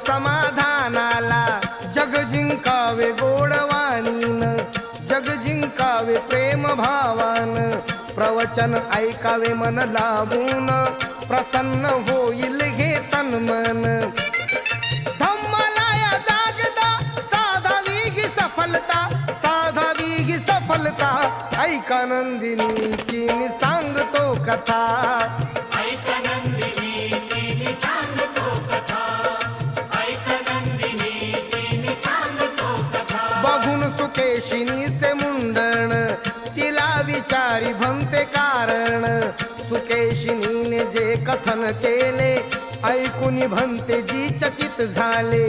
समाधानाला, जग जिंकावे गोडवाणीन, जग जिंकावे प्रेम भावान, प्रवचन ऐकावे मन लावून, प्रसन्न होईल हे तन मन. धम्मलाया जागदा साधावी ही सफलता, साधावी ही सफलता, ऐका नंदिनीची मी सांगतो कथा. बघून सुकेशिनीचे मुंडण, तिला विचारी भंते कारण, सुकेशिनीने जे कथन केले ऐकून भंतेजी चकित झाले.